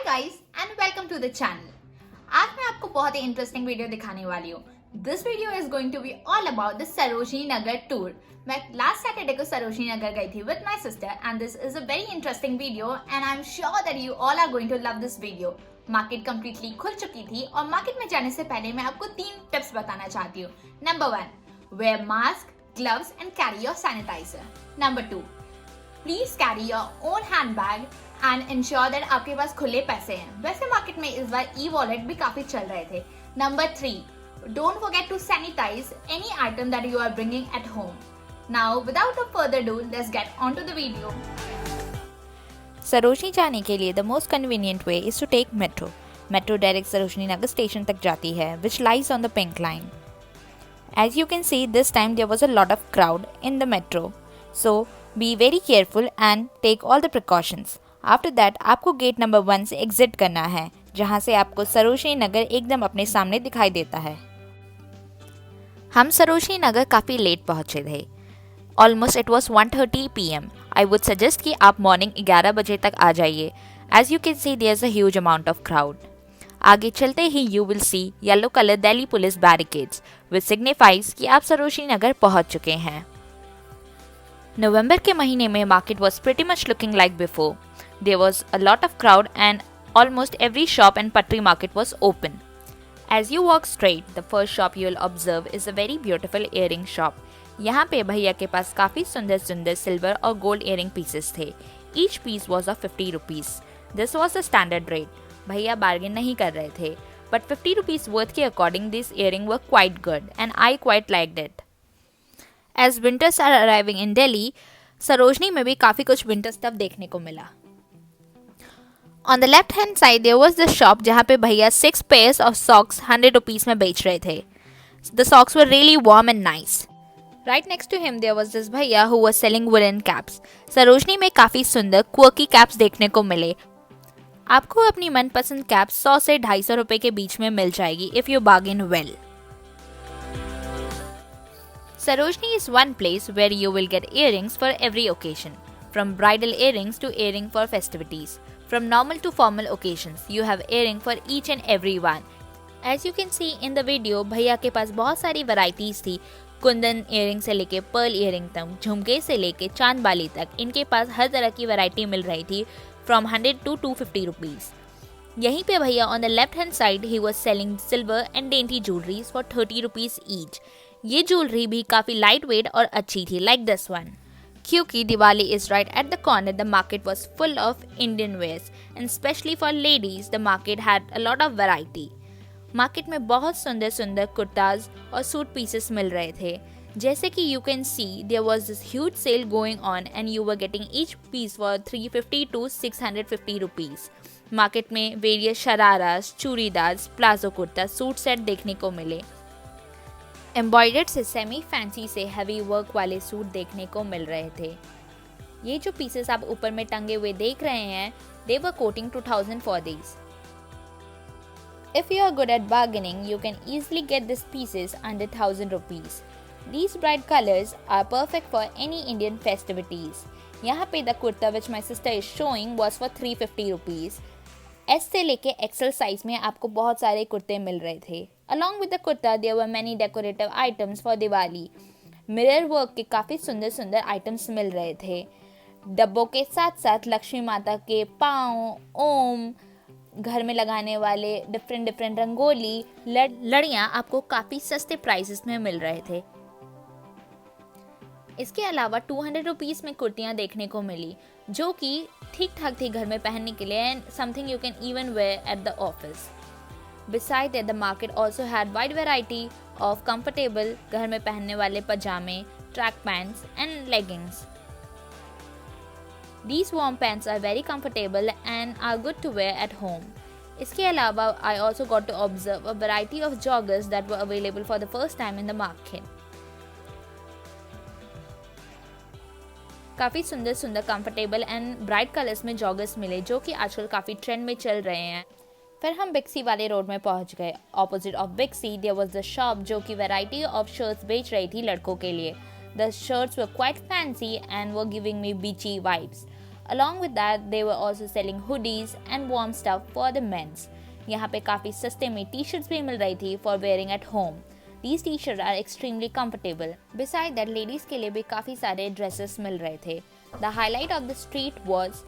Guys and welcome to the channel. आज मैं आपको बहुत ही इंटरेस्टिंग वीडियो दिखाने वाली हूँ। This video is going to be all about the Sarojini Nagar tour. मैं लास्ट सैटरडे को सरोजनी नगर गई थी with my sister and this is a very interesting video and I am sure that you all are going to love this video. Market completely खुल चुकी थी और market में जाने से पहले मैं आपको 3 टिप्स बताना चाहती हूँ। Number 1, wear mask, gloves and carry your sanitiser. Number 2, please carry your own hand bag and ensure that आपके पास खुले पैसे हैं। वैसे मार्केट में इस बार ई वॉलेट भी काफी चल रहे थे। Number 3, don't forget to sanitise any item that you are bringing at home. Now without a further ado let's get on to the video. Sarojini जाने के लिए the most convenient way is to take metro. Metro direct Sarojini Nagar station तक जाती है, which lies on the pink line. As you can see, this time there was a lot of crowd in the metro, so be very careful and take all the precautions. After that, आपको gate number 1 से exit करना है, जहाँ से आपको सरोजनी नगर एकदम अपने सामने दिखाई देता है। हम सरोजनी नगर काफ़ी लेट पहुँचे थे। Almost it was 1:30 PM. I would suggest कि आप मॉर्निंग 11 बजे तक आ जाइए। As you can see there is a huge amount of crowd. आगे चलते ही you will see yellow colour Delhi police barricades which signifies कि आप सरोजनी नगर पहुंच चुके हैं। नवंबर के महीने में market was pretty much looking like before. There was a lot of crowd and almost every shop and पटरी market was open. As you walk straight, the first shop you will observe is a very beautiful earring shop. यहाँ पे भैया के पास काफ़ी सुंदर सुंदर silver और gold earring pieces थे। Each piece was of 50 rupees. This was the standard rate. भैया बार्गेन नहीं कर रहे थे, बट 50 रुपीज़ वर्थ के according this earring were quite good and I quite liked it. As winters are arriving in Delhi, Sarojini में भी काफ़ी कुछ विंटर स्टफ देखने को मिला। On the left hand side there was the shop जहाँ पे भैया 6 पेयर्स ऑफ सॉक्स 100 रुपीज़ में बेच रहे थे। The socks were really warm and nice. Right next to him there was this भैया who was selling woolen caps. Sarojini में काफ़ी सुंदर quirky caps देखने को मिले। आपको अपनी मनपसंद कैप 100 से 250 रुपए के बीच में मिल जाएगी if you bargain well. Sarojini is one place where you will get earrings for every occasion. From bridal earrings to earring for festivities. From normal to formal occasions, you have earring for each and every one. As you can see in the video, भैया के पास बहुत सारी varieties थी। Kundan earring से लेके Perl earring तक, झुमके से लेके चांद बाली तक, इनके पास हर तरह की वैरायटी मिल रही थी फ्रॉम 100 to 250 रुपीज़। यहीं पे भैया on the left hand side he was selling silver and dainty jewelleries for 30 rupees each. ये ज्वेलरी भी काफ़ी लाइट वेट और अच्छी थी, लाइक दिस वन। क्योंकि Diwali is right at the corner, the market was full of Indian wares and specially for ladies the market had a lot of variety. Market में बहुत सुंदर सुंदर कुर्ताज और सूट पीसेस मिल रहे थे। जैसे कि you can see there was this huge sale going on and you were getting each piece for 350 to 650 rupees. Market में various shararas, churidars, palazzo kurta, suit set देखने को मिले। एम्ब्रॉयडर्ड से सेमी फैंसी से हैवी वर्क वाले सूट देखने को मिल रहे थे। ये जो पीसेस आप ऊपर में टंगे हुए देख रहे हैं, they were quoting 2000 for these. If you are good at bargaining, you can easily get these pieces under 1000 rupees. These bright colors are perfect for any Indian festivities. यहाँ पे the kurta which my sister is showing was for 350 rupees. S से लेके XL size में आपको बहुत सारे कुर्ते मिल रहे थे। Along with the kurta, there were many decorative items for Diwali. Mirror work के काफ़ी सुंदर सुंदर items मिल रहे थे। डब्बों के साथ साथ लक्ष्मी माता के पाँव, ओम, घर में लगाने वाले डिफरेंट रंगोली, लड़ियाँ आपको काफ़ी सस्ते प्राइसेस में मिल रहे थे। इसके अलावा 200 रुपीज़ में कुर्तियाँ देखने को मिली, जो कि ठीक ठाक थी घर में पहनने के लिए and something you can even wear at the office. Beside that the market also had wide variety of comfortable घर में पहनने वाले पजामे, track pants and leggings. These warm pants are very comfortable and are good to wear at home. इसके अलावा I also got to observe a variety of joggers that were available for the first time in the market. काफ़ी सुंदर सुंदर comfortable and bright colours में joggers मिले, जो कि आजकल काफ़ी ट्रेंड में चल रहे हैं। फिर हम बिक्सी वाले रोड में पहुंच गए। ऑपोजिट ऑफ बिक्सी देयर वाज द शॉप जो कि वैरायटी ऑफ शर्ट्स बेच रही थी लड़कों के लिए। The shirts were quite fancy and were giving me beachy vibes. Along with that, they were also selling hoodies and warm stuff for the men's. यहाँ पे काफ़ी सस्ते में टी-शर्ट्स भी मिल रही थी for wearing at home. These t-shirts are extremely comfortable. Besides that, ladies के लिए भी काफ़ी सारे dresses मिल रहे थे. The highlight of the street was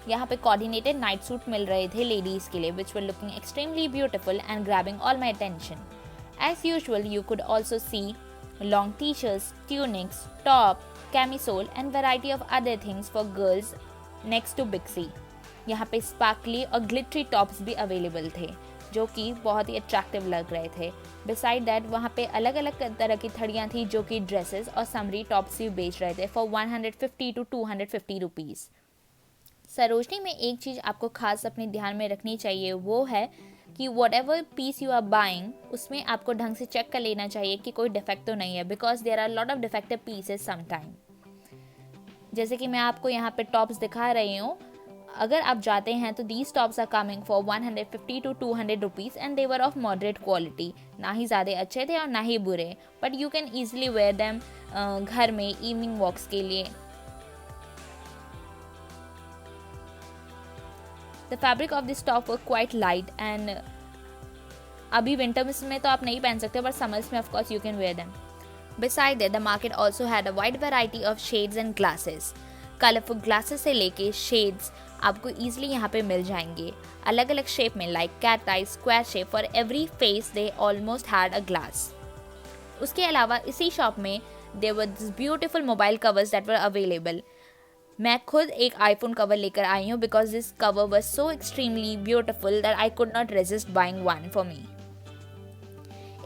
यहाँ पे coordinated night suit मिल रहे थे ladies के लिए, which were looking extremely beautiful and grabbing all my attention. As usual, you could also see long t-shirts, tunics, top, camisole and variety of other things for girls next to Big C. यहाँ पे sparkly और glittery tops भी available थे, जो कि बहुत ही attractive लग रहे थे. बिसाइड दैट वहाँ पे अलग अलग तरह की थड़ियाँ थी जो कि ड्रेसेस और समरी टॉप्स भी बेच रहे थे फॉर 150 to 250 रुपीज़. सरोजनी में एक चीज़ आपको खास अपने ध्यान में रखनी चाहिए, वो है कि whatever piece you are buying उसमें आपको ढंग से चेक कर लेना चाहिए कि कोई डिफेक्ट तो नहीं है, because there are lot of defective pieces sometime. जैसे कि मैं आपको यहाँ पे टॉप्स दिखा रही हूँ, अगर आप जाते हैं तो these tops are coming for 150 to 200 rupees and they were of moderate quality. ना ही ज़्यादा अच्छे थे और ना ही बुरे, but you can easily wear them घर में इवनिंग वॉक्स के लिए. The fabric of this top were quite light and अभी विंटर्स में तो आप नहीं पहन सकते, बट समर्स में of course you can wear them. Beside that, the market also had a wide variety of shades and glasses. Colourful glasses से लेके शेड्स आपको ईजिली यहाँ पे मिल जाएंगे अलग अलग शेप में, like cat eye, square shape. For every face they almost had a glass. उसके अलावा इसी शॉप में there were this beautiful mobile covers that were available. मैं खुद एक आईफोन कवर लेकर आई हूँ because this cover was so extremely beautiful that I could not resist buying one for me.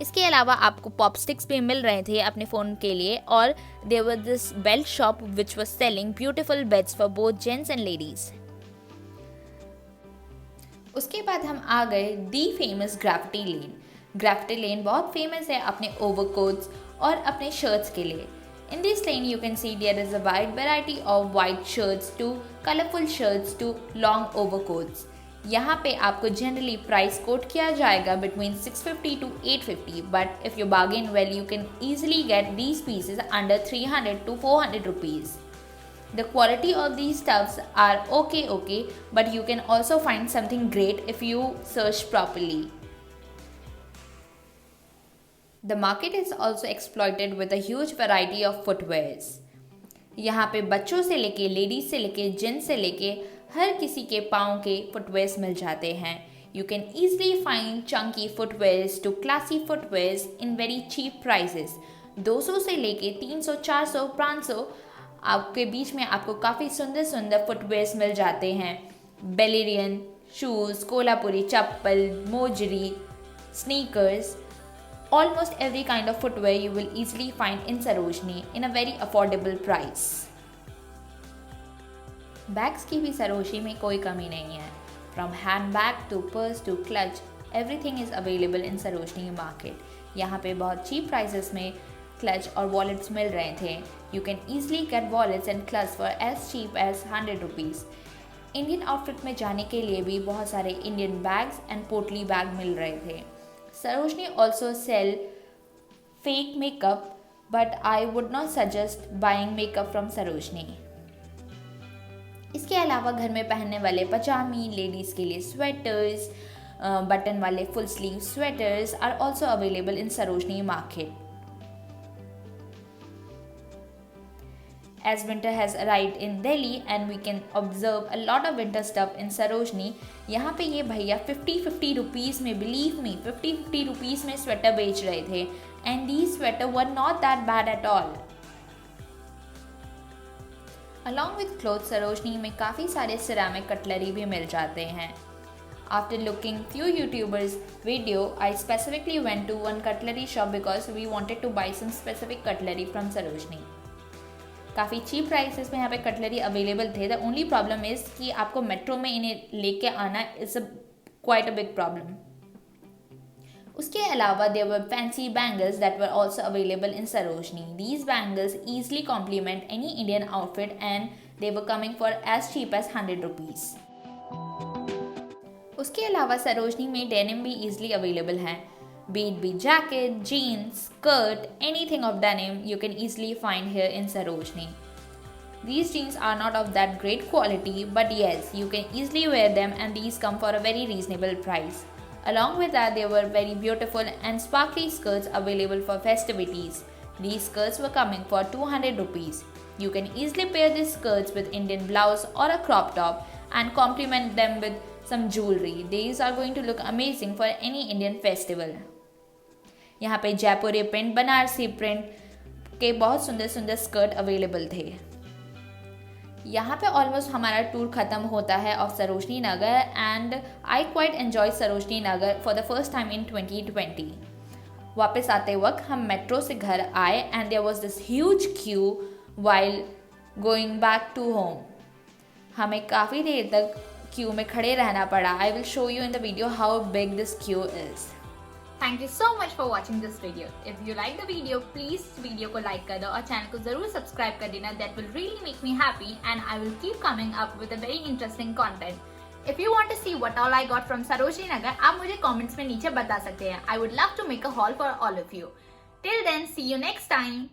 इसके अलावा आपको पॉप स्टिक्स भी मिल रहे थे अपने फ़ोन के लिए, और there were this belt shop which was selling beautiful beds for both gents and ladies. उसके बाद हम आ गए the famous graffiti lane. Graffiti lane बहुत फेमस है अपने ओवरकोट्स और अपने शर्ट्स के लिए. In this lane you can see there is a wide variety of white shirts to colorful shirts to long overcoats. यहाँ पे आपको जनरली प्राइस कोट किया जाएगा between 650 to 850, but if you bargain well you can easily get these pieces under 300 to 400 rupees. The quality of these stuffs are okay, but you can also find something great if you search properly. The market is also exploited with a huge variety of footwears. यहाँ पे बच्चों से लेके ladies से लेके gents से लेके हर किसी के पाँव के फुटवेयर्स मिल जाते हैं. You can easily find chunky footwears to classy footwears in very cheap prices. 200 से लेके 300, 400, 500 आपके बीच में आपको काफ़ी सुंदर सुंदर फुटवेयर्स मिल जाते हैं. बेलेरियन shoes, Kolhapuri chappal, mojari, sneakers, almost every kind of footwear you will easily find in Sarojini in a very affordable price. Bags की भी सरोजनी में कोई कमी नहीं है. From handbag to purse to clutch, everything is available in Sarojini market. यहाँ पे बहुत cheap prices में clutch और wallets मिल रहे थे. You can easily get wallets and clutch for as cheap as 100 rupees. Indian outfit में जाने के लिए भी बहुत सारे Indian bags and पोटली बैग मिल रहे थे. Sarojini also sell fake makeup, but I would not suggest buying makeup from Sarojini. इसके अलावा घर में पहनने वाले पजामी, लेडीज़ के लिए स्वेटर्स, बटन वाले full sleeve sweaters are also available in Sarojini market. As winter has arrived in Delhi and we can observe a lot of winter stuff in Sarojini, यहाँ पे ये भैया 50-50 रुपीज़ में, believe me, 50-50 रुपीज़ में sweater बेच रहे थे. And these sweaters were not that bad at all. Along with clothes, Sarojini में काफ़ी सारे ceramic cutlery भी मिल जाते हैं. After looking few YouTubers video, I specifically went to one cutlery shop because we wanted to buy some specific cutlery from Sarojini. काफ़ी cheap prices में यहाँ पे कटलरी अवेलेबल थे. द ओनली प्रॉब्लम इज़ कि आपको मेट्रो में इन्हें लेके आना is quite a big problem. उसके अलावा there were fancy bangles that were also available in Sarojini. These bangles easily complement any Indian outfit and they were coming for as cheap as 100 rupees. उसके अलावा सरोजनी में denim भी easily available हैं. Be it be jacket, jeans, skirt, anything of denim you can easily find here in Sarojini. These jeans are not of that great quality, but yes, you can easily wear them and these come for a very reasonable price. Along with that, there were very beautiful and sparkly skirts available for festivities. These skirts were coming for 200 rupees. You can easily pair these skirts with Indian blouse or a crop top and complement them with some jewelry. These are going to look amazing for any Indian festival. यहाँ पे जयपुरी print, Banarasi print के बहुत सुंदर सुंदर skirt available थे. यहाँ पे almost हमारा टूर ख़त्म होता है of Sarojini Nagar and I quite enjoy Sarojini Nagar for the first time in 2020. वापस आते वक्त हम मेट्रो से घर आए and there was this huge queue while going back to home. हमें काफ़ी देर तक क्यू में खड़े रहना पड़ा. I will show you in the video how big this queue is. Thank you so much for watching this video. If you like the video, please video को like कर दो और चैनल को जरूर सब्सक्राइब कर देना. That will really make me happy and I will keep coming up with a very interesting content. If you want to see what all I got from Sarojini Nagar, आप मुझे comments में नीचे बता सकते हैं. I would love to make a haul for all of you. Till then, see you next time.